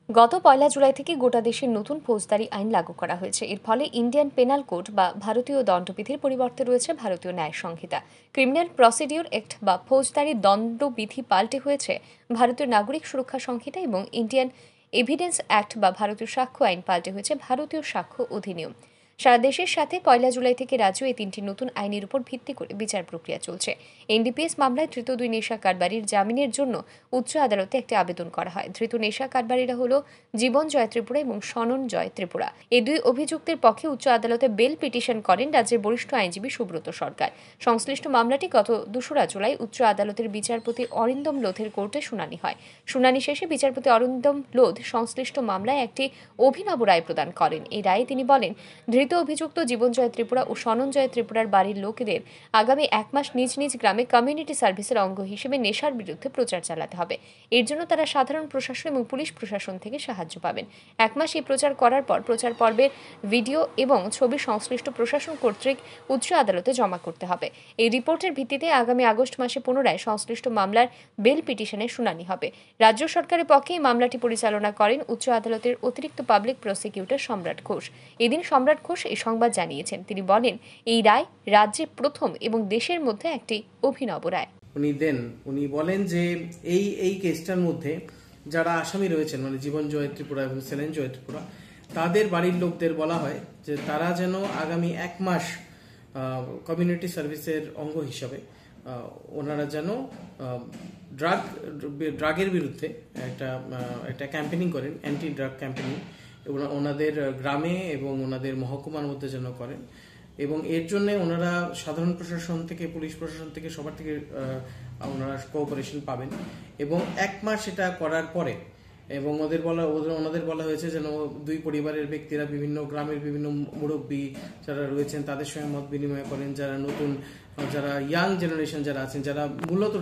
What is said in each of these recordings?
গত ১ জুলাই থেকে গোটা দেশে নতুন ফৌজদারি আইন লাগু করা হয়েছে। এর ফলে ইন্ডিয়ান পেনাল কোড বা ভারতীয় দণ্ডবিধির পরিবর্তে রয়েছে ভারতীয় ন্যায় সংহিতা। ক্রিমিনাল প্রসিডিউর অ্যাক্ট বা ফৌজদারি দণ্ডবিধি পাল্টে হয়েছে ভারতীয় নাগরিক সুরক্ষা সংহিতা, এবং ইন্ডিয়ান এভিডেন্স অ্যাক্ট বা ভারতীয় সাক্ষ্য আইন পাল্টে হয়েছে ভারতীয় সাক্ষ্য অধিনিয়ম। সারা দেশের সাথে ১ জুলাই থেকে রাজ্যে এই তিনটি নতুন আইনের উপর ভিত্তি করে বিচার প্রক্রিয়া চলছে। এনডিপিএস মামলায় ধৃত দুই নেশা কারবারির জামিনের জন্য উচ্চ আদালতে একটি আবেদন করা হয়। ধৃত নেশা কারবারিরা হল জীবন জয় ত্রিপুরা এবং সনন জয় ত্রিপুরা। এই দুই অভিযুক্তের পক্ষে উচ্চ আদালতে বেল পিটিশন করেন রাজ্যের বরিষ্ঠ আইনজীবী সুব্রত সরকার। সংশ্লিষ্ট মামলাটি গত ২রা জুলাই উচ্চ আদালতের বিচারপতি অরিন্দম লোধের কোর্টে শুনানি হয়। শুনানি শেষে বিচারপতি অরিন্দম লোধ সংশ্লিষ্ট মামলায় একটি অভিনব রায় প্রদান করেন। এই রায়ে তিনি বলেন, ধৃত অভিযুক্ত জীবন জয় ত্রিপুরা ও সনন জয় ত্রিপুরার বাড়ির লোকেদের আগামী ১ মাস নিজ নিজ গ্রামে কমিউনিটি সার্ভিসের অঙ্গ হিসেবে নেশার বিরুদ্ধে প্রচার চালাতে হবে। এর জন্য তারা সাধারণ প্রশাসন এবং পুলিশ প্রশাসন থেকে সাহায্য পাবেন। ১ মাস এই প্রচার করার পর প্রচার পর্বের ভিডিও এবং ছবি সংশ্লিষ্ট প্রশাসন কর্তৃক উচ্চ আদালতে জমা করতে হবে। এই রিপোর্টের ভিত্তিতে আগামী আগস্ট মাসে পুনরায় সংশ্লিষ্ট মামলার বেল পিটিশনের শুনানি হবে। রাজ্য সরকারের পক্ষে এই মামলাটি পরিচালনা করেন উচ্চ আদালতের অতিরিক্ত পাবলিক প্রসিকিউটর সম্রাট ঘোষ। এদিন সম্রাট ঘোষ এই সংবাদ জানিয়েছেন। তিনি বলেন, এই রায় রাজ্যে প্রথম এবং দেশের মধ্যে একটি অভিনব রায়। উনি বলেন যে এই কেসটার মধ্যে যারা আসামি রয়েছেন, মানে জীবন জয় ত্রিপুরা এবং সেলেন জয় ত্রিপুরা, তাদের বাড়ির লোকদের বলা হয় যে তারা যেন আগামী ১ মাস কমিউনিটি সার্ভিসের অঙ্গ হিসাবে ওনারা যেন ড্রাগের বিরুদ্ধে একটা ক্যাম্পেনিং করেন, অ্যান্টি ড্রাগ ক্যাম্পেনিং ওনাদের গ্রামে এবং ওনাদের মহকুমার মধ্যে যেন করেন। এবং এর জন্য ওনারা সাধারণ প্রশাসন থেকে, পুলিশ প্রশাসন থেকে, সবার থেকে ওনারা কোঅপারেশন পাবেন। এবং ১ মাস এটা করার পরে এবং ওনাদের বলা হয়েছে যেন দুই পরিবারের ব্যক্তিরা বিভিন্ন গ্রামের বিভিন্ন মুরব্বী যারা রয়েছেন তাদের সঙ্গে মত বিনিময় করেন, যারা ইয়াং জেনারেশন যারা আছেন, যারা মূলত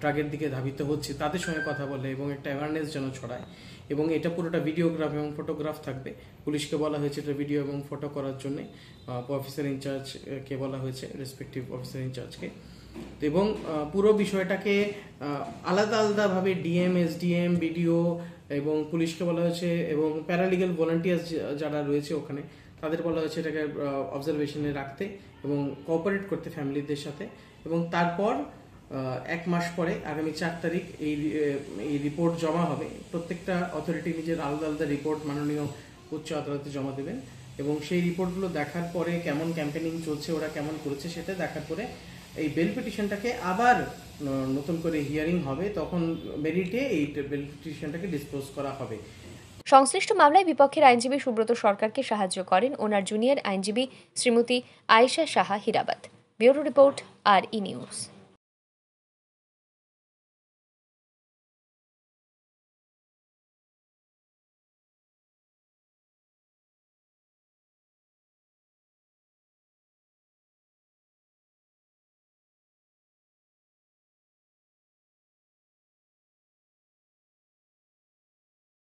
ড্রাগের দিকে ধাবিত হচ্ছে, তাদের সঙ্গে কথা বলে এবং একটা অ্যাওয়ারনেস যেন ছড়ায়। এবং এটা পুরোটা ভিডিওগ্রাফ এবং ফটোগ্রাফ থাকবে। পুলিশকে বলা হয়েছে এটা ভিডিও এবং ফটো করার জন্য, অফিসার ইনচার্জকে বলা হয়েছে, রেসপেক্টিভ অফিসার ইনচার্জকে। এবং পুরো বিষয়টাকে আলাদা আলাদাভাবে ডিএম, এসডিএম, বিডিও এবং পুলিশকে বলা হয়েছে, এবং প্যারালিগাল ভলান্টিয়ার্স যারা রয়েছে ওখানে তাদের বলা হয়েছে এটাকে অবজারভেশনে রাখতে এবং কোঅপারেট করতে ফ্যামিলিদের সাথে। এবং তারপর ১ মাস পরে আগামী ৪ তারিখ এই রিপোর্ট জমা হবে। প্রত্যেকটা অথরিটি নিজের আলাদা আলাদা রিপোর্ট মাননীয় উচ্চ আদালতে জমা দেবেন এবং সেই রিপোর্টগুলো দেখার পরে কেমন ক্যাম্পেনিং চলছে, ওরা কেমন করেছে সেটা দেখার পরে এই বেল পিটিশনটাকে আবার নতুন করে হিয়ারিং হবে। তখন মেরিটে এই বেল পিটিশনটাকে ডিসপোজ করা হবে। সংশ্লিষ্ট মামলায় বিপক্ষের আইনজীবী সুব্রত সরকারকে সাহায্য করেন ওনার জুনিয়র আইনজীবী শ্রীমতী আয়েশা সাহা হীরাবাত। Bureau report, RE news.